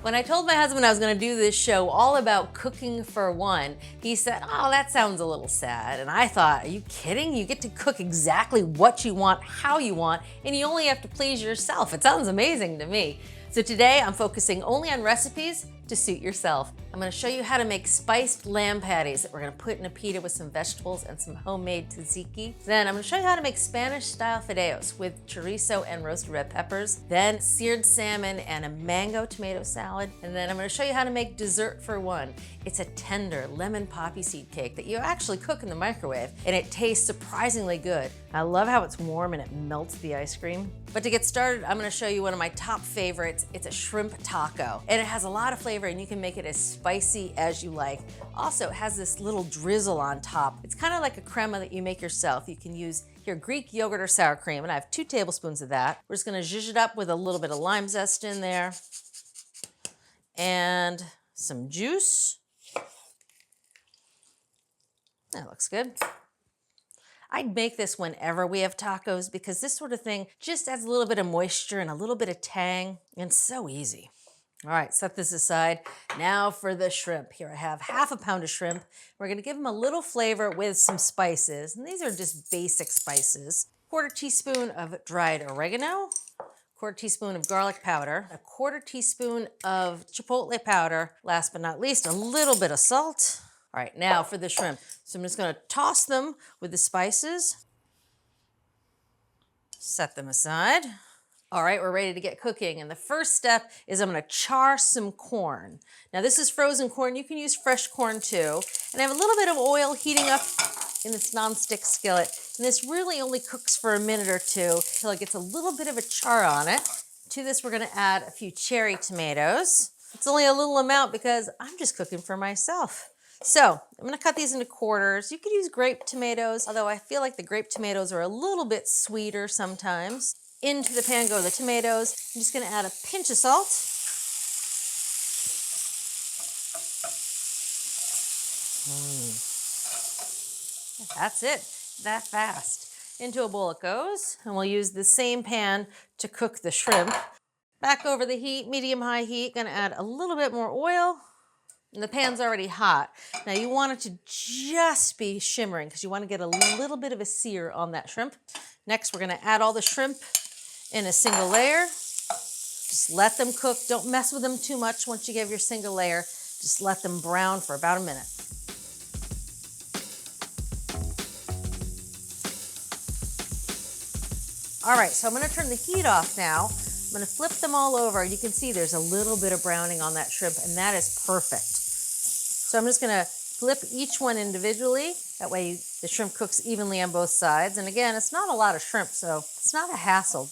When I told my husband I was gonna do this show all about cooking for one, he said, oh, that sounds a little sad. And I thought, are you kidding? You get to cook exactly what you want, how you want, and you only have to please yourself. It sounds amazing to me. So today I'm focusing only on recipes to suit yourself. I'm gonna show you how to make spiced lamb patties that we're gonna put in a pita with some vegetables and some homemade tzatziki. Then I'm gonna show you how to make Spanish-style fideos with chorizo and roasted red peppers. Then seared salmon and a mango tomato salad. And then I'm gonna show you how to make dessert for one. It's a tender lemon poppy seed cake that you actually cook in the microwave, and it tastes surprisingly good. I love how it's warm and it melts the ice cream. But to get started, I'm gonna show you one of my top favorites. It's a shrimp taco, and it has a lot of flavor, and you can make it as spicy as you like. Also, it has this little drizzle on top. It's kind of like a crema that you make yourself. You can use your Greek yogurt or sour cream, and I have 2 tablespoons of that. We're just gonna zhuzh it up with a little bit of lime zest in there, and some juice. That looks good. I'd make this whenever we have tacos because this sort of thing just adds a little bit of moisture and a little bit of tang, and it's so easy. All right, set this aside. Now for the shrimp. Here I have half a pound of shrimp. We're gonna give them a little flavor with some spices, and these are just basic spices. 1/4 teaspoon of dried oregano, 1/4 teaspoon of garlic powder, 1/4 teaspoon of chipotle powder, last but not least, a little bit of salt. All right, now for the shrimp. So I'm just gonna toss them with the spices. Set them aside. All right, we're ready to get cooking. And the first step is I'm gonna char some corn. Now this is frozen corn. You can use fresh corn too. And I have a little bit of oil heating up in this nonstick skillet. And this really only cooks for a minute or two till it gets a little bit of a char on it. To this, we're gonna add a few cherry tomatoes. It's only a little amount because I'm just cooking for myself. So I'm gonna cut these into quarters. You could use grape tomatoes, although I feel like the grape tomatoes are a little bit sweeter sometimes. Into the pan go the tomatoes. I'm just gonna add a pinch of salt. That's it, that fast. Into a bowl it goes, and we'll use the same pan to cook the shrimp. Back over the heat, medium-high heat. Gonna add a little bit more oil. And the pan's already hot. Now you want it to just be shimmering because you want to get a little bit of a sear on that shrimp. Next, we're gonna add all the shrimp in a single layer. Just let them cook. Don't mess with them too much once you give your single layer. Just let them brown for about a minute. All right, so I'm gonna turn the heat off now. I'm gonna flip them all over. You can see there's a little bit of browning on that shrimp, and that is perfect. So I'm just gonna flip each one individually. That way the shrimp cooks evenly on both sides. And again, it's not a lot of shrimp, so it's not a hassle.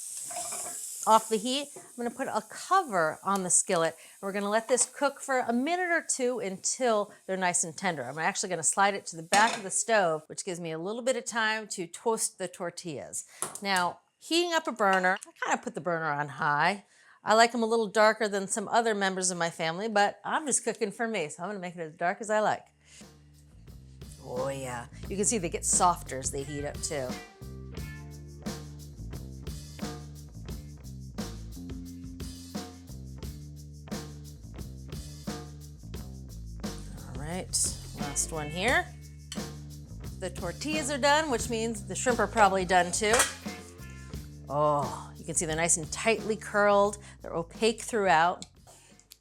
Off the heat, I'm gonna put a cover on the skillet. We're gonna let this cook for a minute or two until they're nice and tender. I'm actually gonna slide it to the back of the stove, which gives me a little bit of time to toast the tortillas. Now, heating up a burner, I kind of put the burner on high. I like them a little darker than some other members of my family, but I'm just cooking for me, so I'm gonna make it as dark as I like. Oh yeah, you can see they get softer as they heat up too. All right, last one here. The tortillas are done, which means the shrimp are probably done too. Oh, you can see they're nice and tightly curled. They're opaque throughout.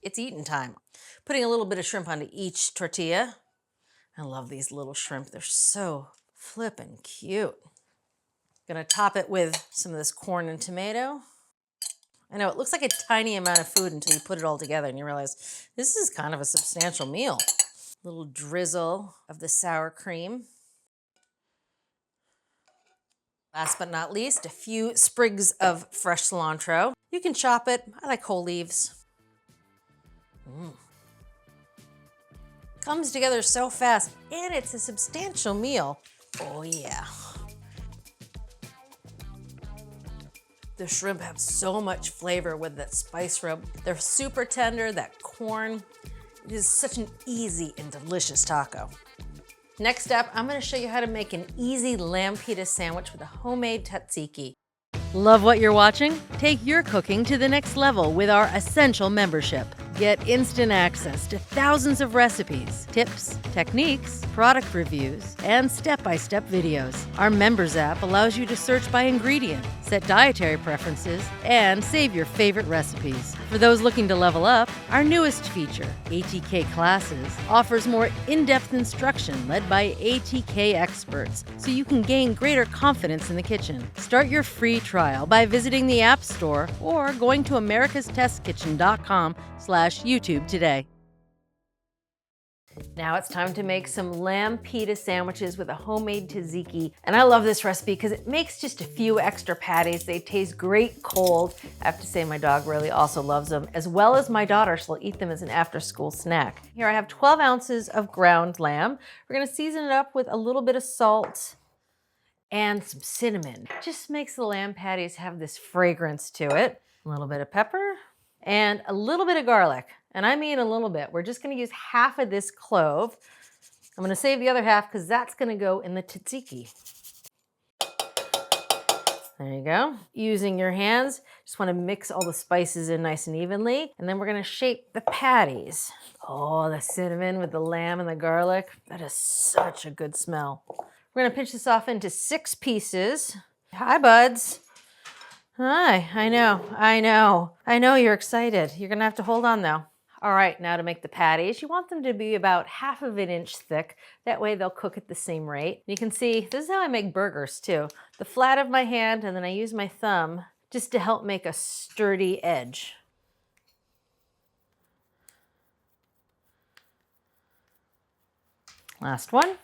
It's eating time. Putting a little bit of shrimp onto each tortilla. I love these little shrimp. They're so flippin' cute. Gonna top it with some of this corn and tomato. I know it looks like a tiny amount of food until you put it all together and you realize this is kind of a substantial meal. Little drizzle of the sour cream. Last but not least, a few sprigs of fresh cilantro. You can chop it. I like whole leaves. Comes together so fast, and it's a substantial meal. Oh yeah. The shrimp have so much flavor with that spice rub. They're super tender, that corn. It is such an easy and delicious taco. Next up, I'm gonna show you how to make an easy lamb pita sandwich with a homemade tzatziki. Love what you're watching? Take your cooking to the next level with our Essential membership. Get instant access to thousands of recipes, tips, techniques, product reviews, and step-by-step videos. Our Members app allows you to search by ingredient, set dietary preferences, and save your favorite recipes. For those looking to level up, our newest feature, ATK Classes, offers more in-depth instruction led by ATK experts, so you can gain greater confidence in the kitchen. Start your free trial by visiting the App Store or going to americastestkitchen.com/YouTube today. Now it's time to make some lamb pita sandwiches with a homemade tzatziki. And I love this recipe because it makes just a few extra patties. They taste great cold. I have to say my dog really also loves them, as well as my daughter. She'll eat them as an after-school snack. Here I have 12 ounces of ground lamb. We're gonna season it up with a little bit of salt and some cinnamon. Just makes the lamb patties have this fragrance to it. A little bit of pepper and a little bit of garlic. And I mean a little bit. We're just gonna use half of this clove. I'm gonna save the other half because that's gonna go in the tzatziki. There you go. Using your hands, just wanna mix all the spices in nice and evenly. And then we're gonna shape the patties. Oh, the cinnamon with the lamb and the garlic. That is such a good smell. We're gonna pinch this off into 6 pieces. Hi, buds. Hi, I know you're excited. You're gonna have to hold on though. All right, now to make the patties, you want them to be about 1/2 inch thick. That way they'll cook at the same rate. You can see, this is how I make burgers too. The flat of my hand, and then I use my thumb just to help make a sturdy edge. Last one.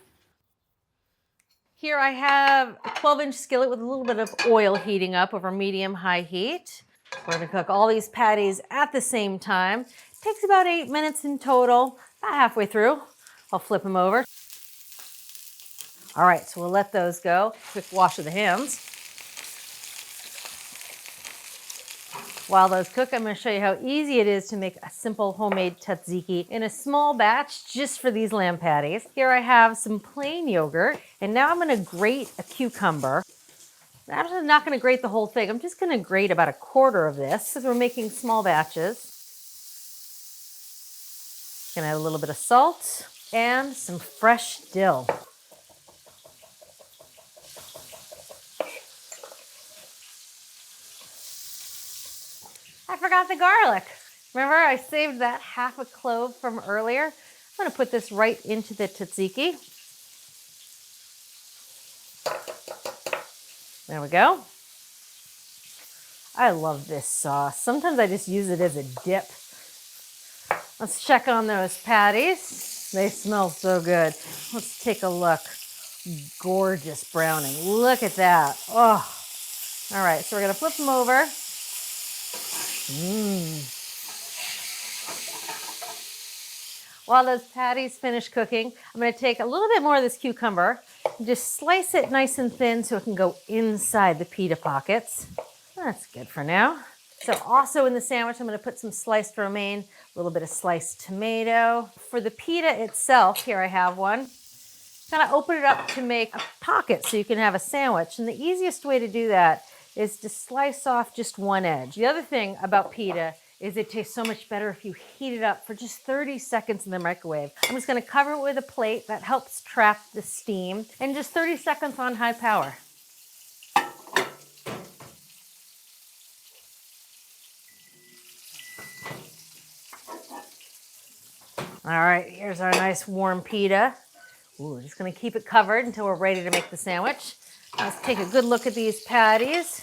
Here I have a 12-inch skillet with a little bit of oil heating up over medium-high heat. We're gonna cook all these patties at the same time. Takes about 8 minutes in total, about halfway through. I'll flip them over. All right, so we'll let those go. Quick wash of the hands. While those cook, I'm gonna show you how easy it is to make a simple homemade tzatziki in a small batch just for these lamb patties. Here I have some plain yogurt, and now I'm gonna grate a cucumber. I'm just not gonna grate the whole thing. I'm just gonna grate about 1/4 of this because we're making small batches. Gonna add a little bit of salt and some fresh dill. I forgot the garlic. Remember I saved that 1/2 clove from earlier? I'm gonna put this right into the tzatziki. There we go. I love this sauce. Sometimes I just use it as a dip. Let's check on those patties. They smell so good. Let's take a look. Gorgeous browning. Look at that. Oh. All right, so we're gonna flip them over. While those patties finish cooking, I'm gonna take a little bit more of this cucumber and just slice it nice and thin so it can go inside the pita pockets. That's good for now. So also in the sandwich, I'm gonna put some sliced romaine, a little bit of sliced tomato. For the pita itself, here I have one. Kind of open it up to make a pocket so you can have a sandwich. And the easiest way to do that is to slice off just one edge. The other thing about pita is it tastes so much better if you heat it up for just 30 seconds in the microwave. I'm just gonna cover it with a plate that helps trap the steam, and just 30 seconds on high power. All right, here's our nice warm pita. Ooh, just gonna keep it covered until we're ready to make the sandwich. Let's take a good look at these patties.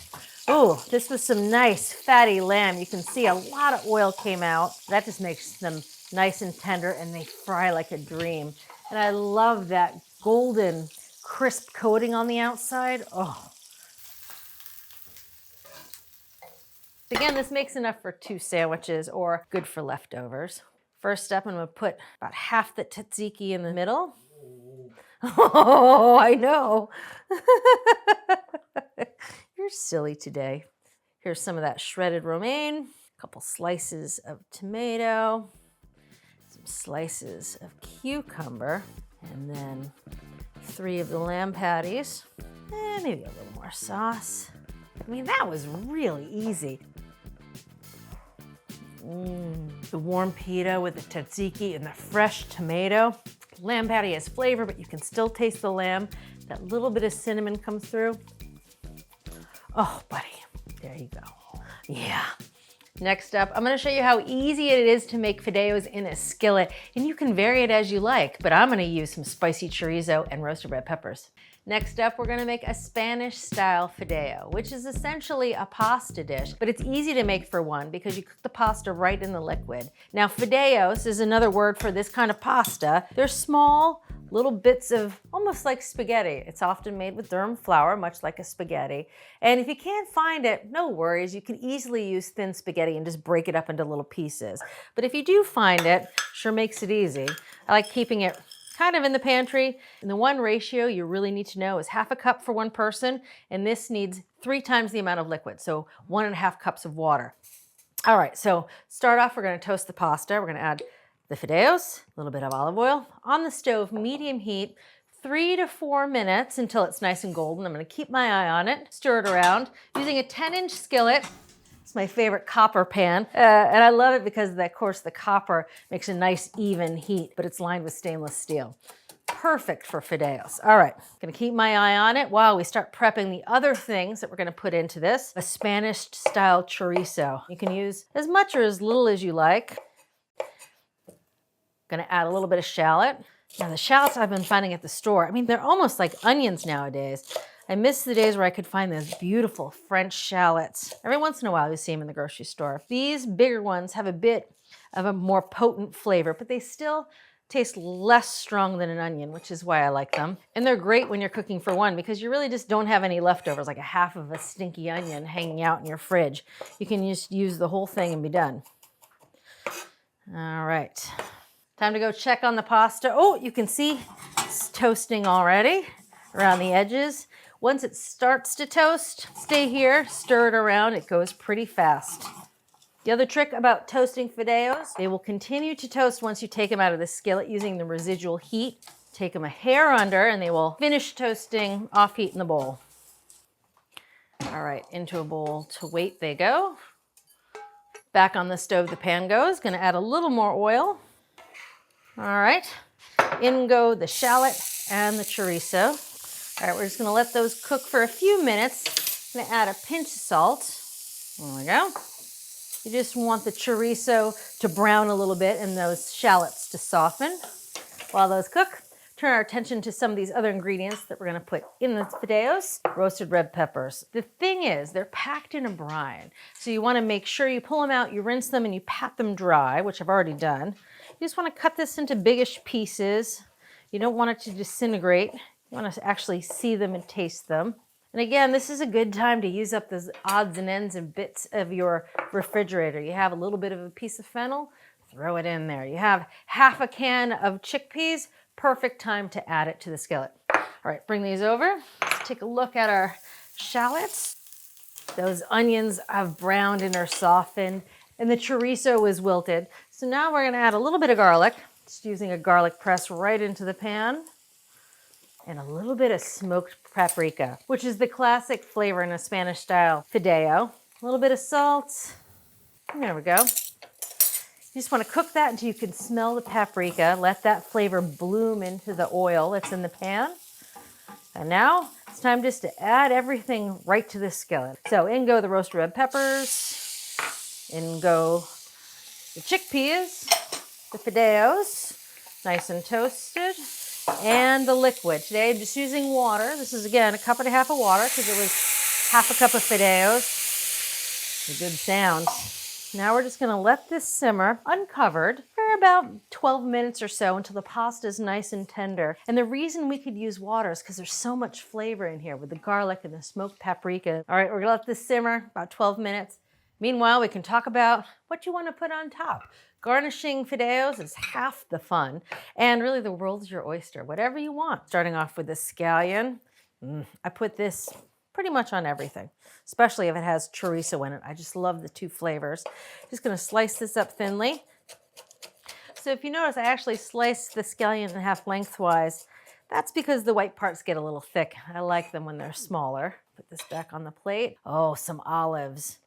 Ooh, this was some nice fatty lamb. You can see a lot of oil came out. That just makes them nice and tender, and they fry like a dream. And I love that golden, crisp coating on the outside. Oh. Again, this makes enough for 2 sandwiches or good for leftovers. First up, I'm gonna put about half the tzatziki in the middle. Oh, I know. You're silly today. Here's some of that shredded romaine, a couple slices of tomato, some slices of cucumber, and then 3 of the lamb patties, and maybe a little more sauce. I mean, that was really easy. The warm pita with the tzatziki and the fresh tomato. Lamb patty has flavor, but you can still taste the lamb. That little bit of cinnamon comes through. Oh, buddy, there you go. Yeah. Next up, I'm gonna show you how easy it is to make fideos in a skillet, and you can vary it as you like, but I'm gonna use some spicy chorizo and roasted red peppers. Next up, we're gonna make a Spanish-style fideo, which is essentially a pasta dish, but it's easy to make for one because you cook the pasta right in the liquid. Now, fideos is another word for this kind of pasta. They're small, little bits of almost like spaghetti. It's often made with durum flour, much like a spaghetti. And if you can't find it, no worries. You can easily use thin spaghetti and just break it up into little pieces. But if you do find it, sure makes it easy. I like keeping it kind of in the pantry. And the one ratio you really need to know is half a cup for one person, and this needs 3 times the amount of liquid, so 1.5 cups of water. All right, so start off, we're gonna toast the pasta. We're gonna add the fideos, a little bit of olive oil, on the stove, medium heat, 3 to 4 minutes until it's nice and golden. I'm gonna keep my eye on it, stir it around, using a 10-inch skillet. It's my favorite copper pan, and I love it because, of course, the copper makes a nice even heat, but it's lined with stainless steel. Perfect for fideos. All right, gonna keep my eye on it while we start prepping the other things that we're gonna put into this. A Spanish-style chorizo. You can use as much or as little as you like. Gonna add a little bit of shallot. Now, the shallots I've been finding at the store, I mean, they're almost like onions nowadays. I miss the days where I could find those beautiful French shallots. Every once in a while, you see them in the grocery store. These bigger ones have a bit of a more potent flavor, but they still taste less strong than an onion, which is why I like them. And they're great when you're cooking for one because you really just don't have any leftovers, like a half of a stinky onion hanging out in your fridge. You can just use the whole thing and be done. All right. Time to go check on the pasta. Oh, you can see it's toasting already around the edges. Once it starts to toast, stay here, stir it around. It goes pretty fast. The other trick about toasting fideos, they will continue to toast once you take them out of the skillet using the residual heat. Take them a hair under and they will finish toasting off heat in the bowl. All right, into a bowl to wait they go. Back on the stove the pan goes. Gonna add a little more oil. All right, in go the shallot and the chorizo. All right, we're just gonna let those cook for a few minutes. I'm gonna add a pinch of salt. There we go. You just want the chorizo to brown a little bit and those shallots to soften. While those cook, turn our attention to some of these other ingredients that we're gonna put in the fideos. Roasted red peppers. The thing is, they're packed in a brine. So you wanna make sure you pull them out, you rinse them, and you pat them dry, which I've already done. You just wanna cut this into biggish pieces. You don't want it to disintegrate. You want to actually see them and taste them. And again, this is a good time to use up those odds and ends and bits of your refrigerator. You have a little bit of a piece of fennel, throw it in there. You have half a can of chickpeas, perfect time to add it to the skillet. All right, bring these over. Let's take a look at our shallots. Those onions have browned and are softened, and the chorizo is wilted. So now we're gonna add a little bit of garlic, just using a garlic press right into the pan. And a little bit of smoked paprika, which is the classic flavor in a Spanish-style fideo. A little bit of salt. There we go. You just want to cook that until you can smell the paprika. Let that flavor bloom into the oil that's in the pan. And now it's time just to add everything right to the skillet. So in go the roasted red peppers. In go the chickpeas, the fideos, nice and toasted. And the liquid. Today I'm just using water. This is, again, a cup and a half of water because it was half a cup of fideos. A good sound. Now we're just gonna let this simmer uncovered for about 12 minutes or so until the pasta is nice and tender. And the reason we could use water is because there's so much flavor in here with the garlic and the smoked paprika. All right, we're gonna let this simmer about 12 minutes. Meanwhile, we can talk about what you want to put on top. Garnishing fideos is half the fun, and really the world's your oyster, whatever you want. Starting off with the scallion. I put this pretty much on everything, especially if it has chorizo in it. I just love the two flavors. Just gonna slice this up thinly. So if you notice, I actually sliced the scallion in half lengthwise. That's because the white parts get a little thick. I like them when they're smaller. Put this back on the plate. Oh, some olives.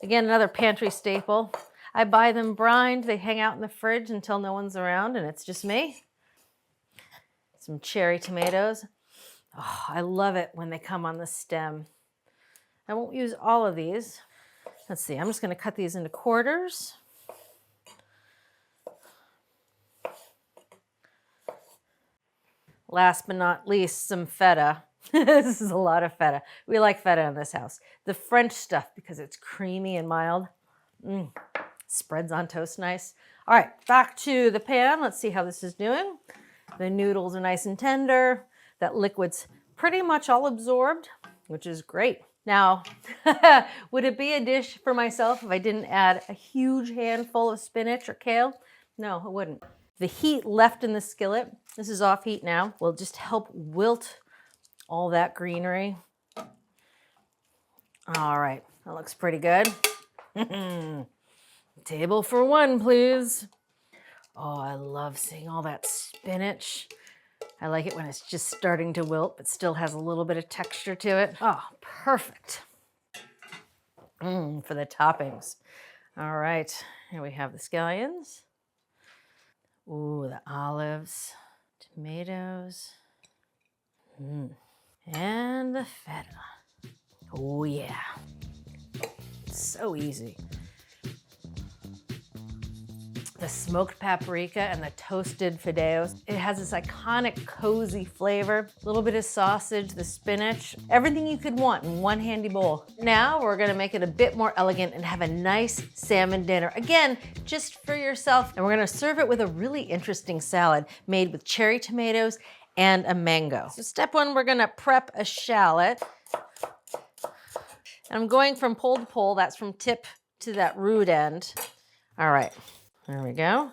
Again, another pantry staple. I buy them brined. They hang out in the fridge until no one's around and it's just me. Some cherry tomatoes. Oh, I love it when they come on the stem. I won't use all of these. Let's see, I'm just going to cut these into quarters. Last but not least, some feta. This is a lot of feta. We like feta in this house. The French stuff because it's creamy and mild. Spreads on toast nice. All right, back to the pan. Let's see how this is doing. The noodles are nice and tender. That liquid's pretty much all absorbed, which is great. Now, would it be a dish for myself if I didn't add a huge handful of spinach or kale? No, it wouldn't. The heat left in the skillet, this is off heat now, will just help wilt all that greenery. All right, that looks pretty good. Table for one, please. Oh, I love seeing all that spinach. I like it when it's just starting to wilt, but still has a little bit of texture to it. Oh, perfect. For the toppings. All right, here we have the scallions. Ooh, the olives, tomatoes, and the feta. Oh yeah, so easy. The smoked paprika and the toasted fideos. It has this iconic cozy flavor, a little bit of sausage, the spinach, everything you could want in one handy bowl. Now we're gonna make it a bit more elegant and have a nice salmon dinner. Again, just for yourself. And we're gonna serve it with a really interesting salad made with cherry tomatoes and a mango. So step one, we're gonna prep a shallot. And I'm going from pole to pole, that's from tip to that root end. All right. There we go.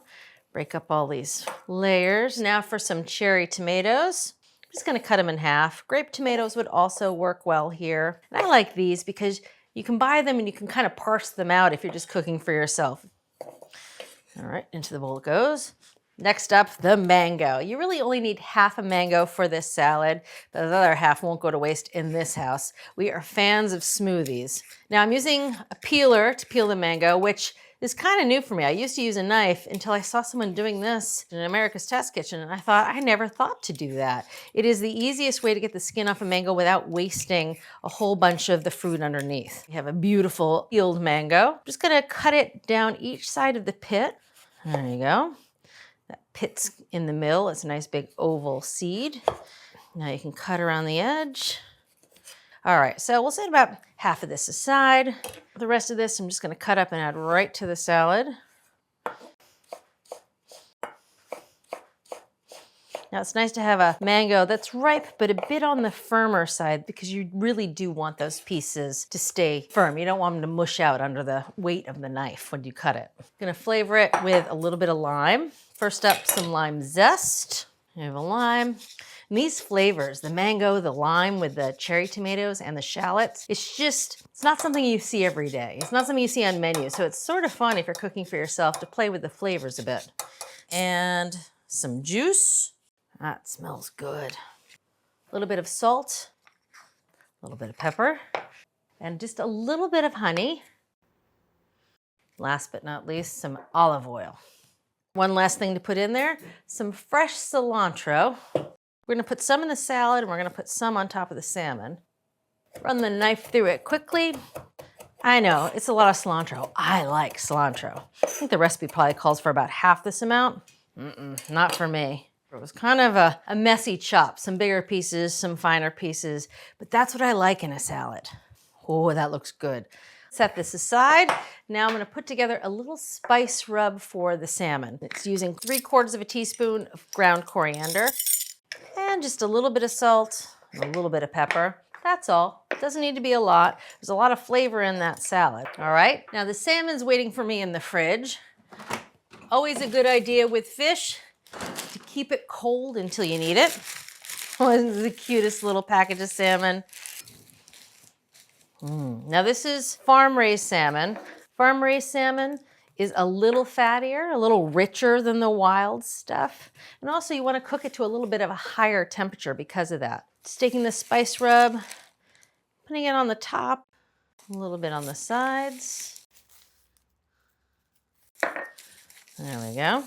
Break up all these layers. Now for some cherry tomatoes. I'm just gonna cut them in half. Grape tomatoes would also work well here. And I like these because you can buy them and you can kind of parse them out if you're just cooking for yourself. All right, into the bowl it goes. Next up, the mango. You really only need half a mango for this salad, but the other half won't go to waste in this house. We are fans of smoothies. Now I'm using a peeler to peel the mango, which is kind of new for me. I used to use a knife until I saw someone doing this in America's Test Kitchen, and I thought, I never thought to do that. It is the easiest way to get the skin off a mango without wasting a whole bunch of the fruit underneath. You have a beautiful peeled mango. I'm just gonna cut it down each side of the pit. There you go. That pit's in the middle. It's a nice big oval seed. Now you can cut around the edge. All right, so we'll set about half of this aside. The rest of this I'm just gonna cut up and add right to the salad. Now it's nice to have a mango that's ripe, but a bit on the firmer side because you really do want those pieces to stay firm. You don't want them to mush out under the weight of the knife when you cut it. I'm gonna flavor it with a little bit of lime. First up, some lime zest. I have a lime. And these flavors, the mango, the lime with the cherry tomatoes and the shallots, it's not something you see every day. It's not something you see on menus. So it's sort of fun if you're cooking for yourself to play with the flavors a bit. And some juice. That smells good. A little bit of salt, a little bit of pepper, and just a little bit of honey. Last but not least, some olive oil. One last thing to put in there, some fresh cilantro. We're gonna put some in the salad and we're gonna put some on top of the salmon. Run the knife through it quickly. I know, it's a lot of cilantro. I like cilantro. I think the recipe probably calls for about half this amount. Not for me. It was kind of a messy chop, some bigger pieces, some finer pieces, but that's what I like in a salad. Oh, that looks good. Set this aside. Now I'm gonna put together a little spice rub for the salmon. It's using 3/4 of a teaspoon of ground coriander and just a little bit of salt and a little bit of pepper. That's all. It doesn't need to be a lot. There's a lot of flavor in that salad. All right, now the salmon's waiting for me in the fridge. Always a good idea with fish to keep it cold until you need it. Oh, this is the cutest little package of salmon. Now this is farm-raised salmon. Farm-raised salmon is a little fattier, a little richer than the wild stuff. And also you want to cook it to a little bit of a higher temperature because of that. Just taking the spice rub, putting it on the top, a little bit on the sides. There we go.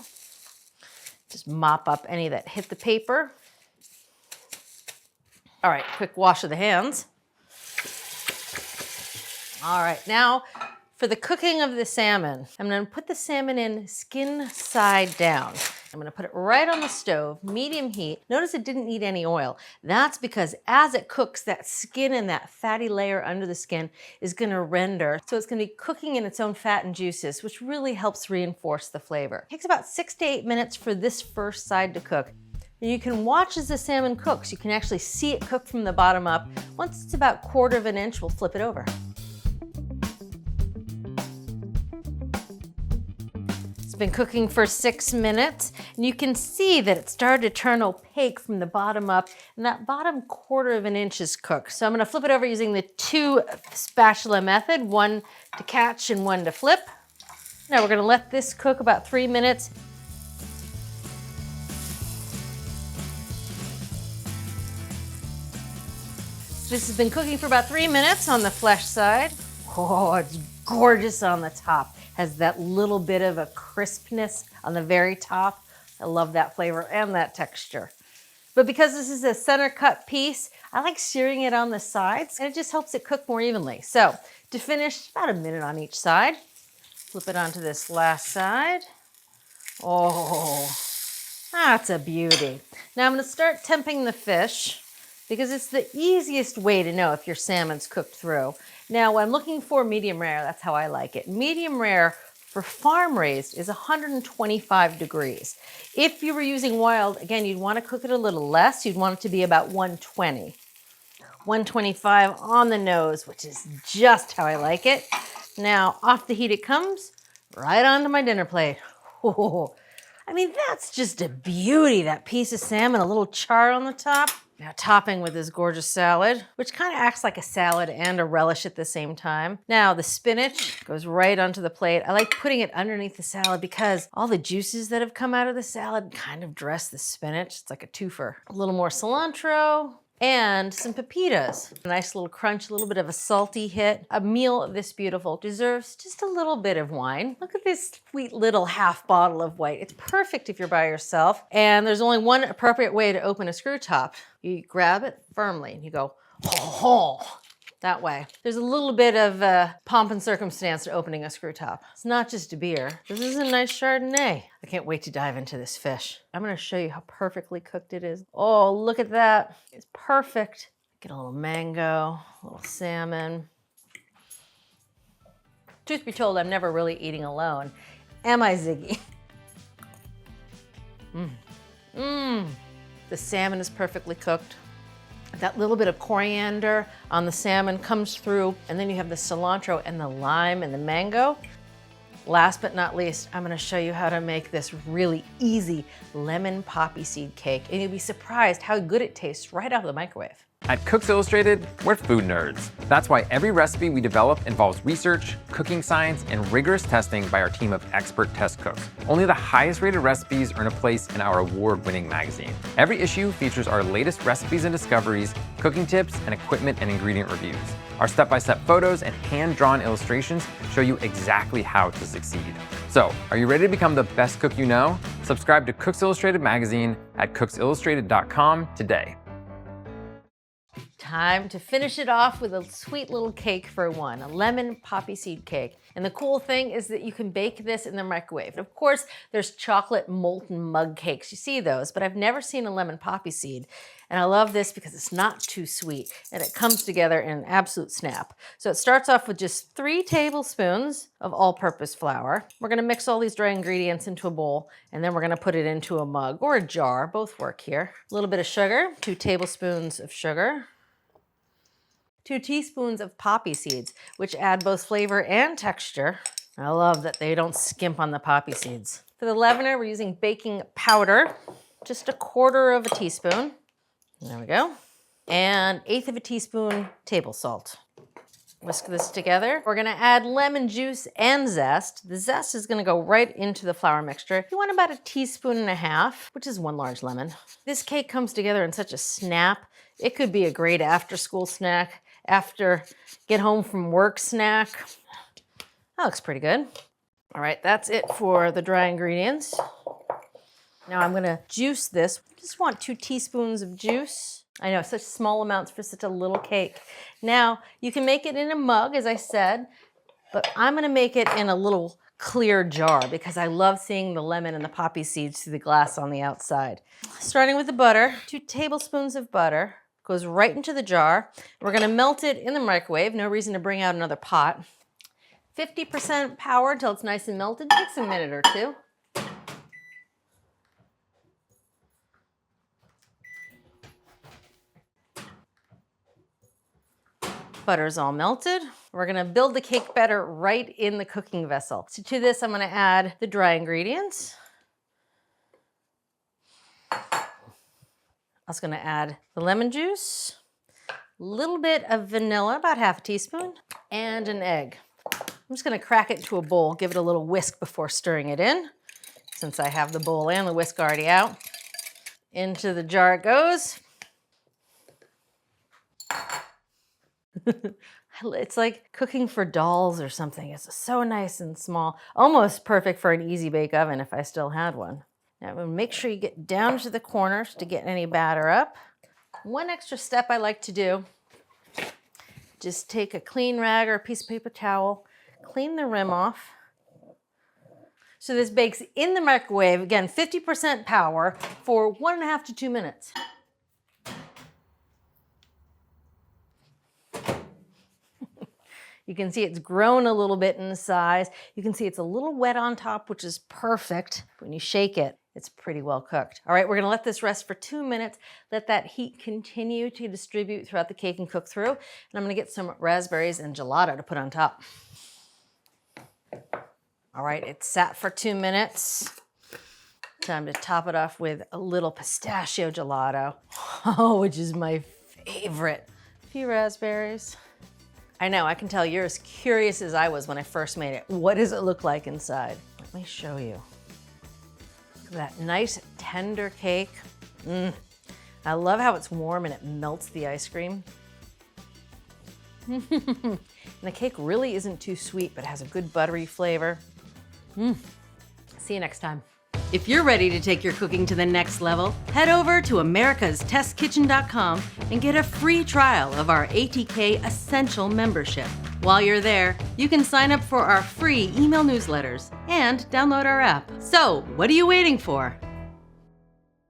Just mop up any that hit the paper. All right, quick wash of the hands. All right, now for the cooking of the salmon, I'm gonna put the salmon in skin side down. I'm gonna put it right on the stove, medium heat. Notice it didn't need any oil. That's because as it cooks, that skin and that fatty layer under the skin is gonna render. So it's gonna be cooking in its own fat and juices, which really helps reinforce the flavor. It takes about 6 to 8 minutes for this first side to cook. And you can watch as the salmon cooks. You can actually see it cook from the bottom up. Once it's about 1/4 of an inch, we'll flip it over. Been cooking for 6 minutes, and you can see that it started to turn opaque from the bottom up, and that bottom 1/4 of an inch is cooked. So I'm gonna flip it over using the 2 spatula method, one to catch and one to flip. Now we're gonna let this cook about 3 minutes. This has been cooking for about 3 minutes on the flesh side. Oh, it's gorgeous on the top. Has that little bit of a crispness on the very top. I love that flavor and that texture. But because this is a center cut piece, I like searing it on the sides, and it just helps it cook more evenly. So to finish, about 1 minute on each side. Flip it onto this last side. Oh, that's a beauty. Now I'm gonna start temping the fish because it's the easiest way to know if your salmon's cooked through. Now, I'm looking for medium rare. That's how I like it. Medium rare for farm raised is 125 degrees. If you were using wild, again, you'd want to cook it a little less. You'd want it to be about 120. 125 on the nose, which is just how I like it. Now, off the heat it comes, right onto my dinner plate. Oh, I mean, that's just a beauty, that piece of salmon, a little char on the top. Now topping with this gorgeous salad, which kind of acts like a salad and a relish at the same time. Now the spinach goes right onto the plate. I like putting it underneath the salad because all the juices that have come out of the salad kind of dress the spinach. It's like a twofer. A little more cilantro and some pepitas. A nice little crunch, a little bit of a salty hit. A meal this beautiful deserves just a little bit of wine. Look at this sweet little half bottle of white. It's perfect if you're by yourself. And there's only one appropriate way to open a screw top. You grab it firmly and you go, oh, that way. There's a little bit of pomp and circumstance to opening a screw top. It's not just a beer. This is a nice Chardonnay. I can't wait to dive into this fish. I'm gonna show you how perfectly cooked it is. Oh, look at that. It's perfect. Get a little mango, a little salmon. Truth be told, I'm never really eating alone. Am I, Ziggy? The salmon is perfectly cooked. That little bit of coriander on the salmon comes through, and then you have the cilantro and the lime and the mango. Last but not least, I'm gonna show you how to make this really easy lemon poppy seed cake, and you'll be surprised how good it tastes right out of the microwave. At Cooks Illustrated, we're food nerds. That's why every recipe we develop involves research, cooking science, and rigorous testing by our team of expert test cooks. Only the highest rated recipes earn a place in our award-winning magazine. Every issue features our latest recipes and discoveries, cooking tips, and equipment and ingredient reviews. Our step-by-step photos and hand-drawn illustrations show you exactly how to succeed. So, are you ready to become the best cook you know? Subscribe to Cooks Illustrated magazine at cooksillustrated.com today. Time to finish it off with a sweet little cake for one, a lemon poppy seed cake. And the cool thing is that you can bake this in the microwave. And of course, there's chocolate molten mug cakes. You see those, but I've never seen a lemon poppy seed. And I love this because it's not too sweet and it comes together in an absolute snap. So it starts off with just 3 tablespoons of all-purpose flour. We're gonna mix all these dry ingredients into a bowl, and then we're gonna put it into a mug or a jar, both work here. A little bit of sugar, 2 tablespoons of sugar. 2 teaspoons of poppy seeds, which add both flavor and texture. I love that they don't skimp on the poppy seeds. For the leavener, we're using baking powder, just 1/4 teaspoon. There we go. And 1/8 teaspoon table salt. Whisk this together. We're gonna add lemon juice and zest. The zest is gonna go right into the flour mixture. You want about 1.5 teaspoons, which is 1 large lemon. This cake comes together in such a snap. It could be a great after-school snack, after get home from work snack. That looks pretty good. All right, that's it for the dry ingredients. Now I'm gonna juice this. Just want 2 teaspoons of juice. I know, such small amounts for such a little cake. Now, you can make it in a mug, as I said, but I'm gonna make it in a little clear jar because I love seeing the lemon and the poppy seeds through the glass on the outside. Starting with the butter, 2 tablespoons of butter goes right into the jar. We're gonna melt it in the microwave. No reason to bring out another pot. 50% power until it's nice and melted. Takes a minute or 2. Butter's all melted. We're gonna build the cake batter right in the cooking vessel. So to this, I'm gonna add the dry ingredients. I was gonna add the lemon juice, a little bit of vanilla, about half a teaspoon, and an egg. I'm just gonna crack it into a bowl, give it a little whisk before stirring it in, since I have the bowl and the whisk already out. Into the jar it goes. It's like cooking for dolls or something. It's so nice and small, almost perfect for an easy bake oven if I still had one. Now make sure you get down to the corners to get any batter up. One extra step I like to do, just take a clean rag or a piece of paper towel, clean the rim off. So this bakes in the microwave, again, 50% power for 1.5 to 2 minutes. You can see it's grown a little bit in size. You can see it's a little wet on top, which is perfect. When you shake it, it's pretty well cooked. All right, we're gonna let this rest for 2 minutes. Let that heat continue to distribute throughout the cake and cook through. And I'm gonna get some raspberries and gelato to put on top. All right, it's sat for 2 minutes. Time to top it off with a little pistachio gelato, which is my favorite. A few raspberries. I know, I can tell you're as curious as I was when I first made it. What does it look like inside? Let me show you. Look at that nice, tender cake. I love how it's warm and it melts the ice cream. And the cake really isn't too sweet, but has a good buttery flavor. See you next time. If you're ready to take your cooking to the next level, head over to americastestkitchen.com and get a free trial of our ATK Essential membership. While you're there, you can sign up for our free email newsletters and download our app. So, what are you waiting for?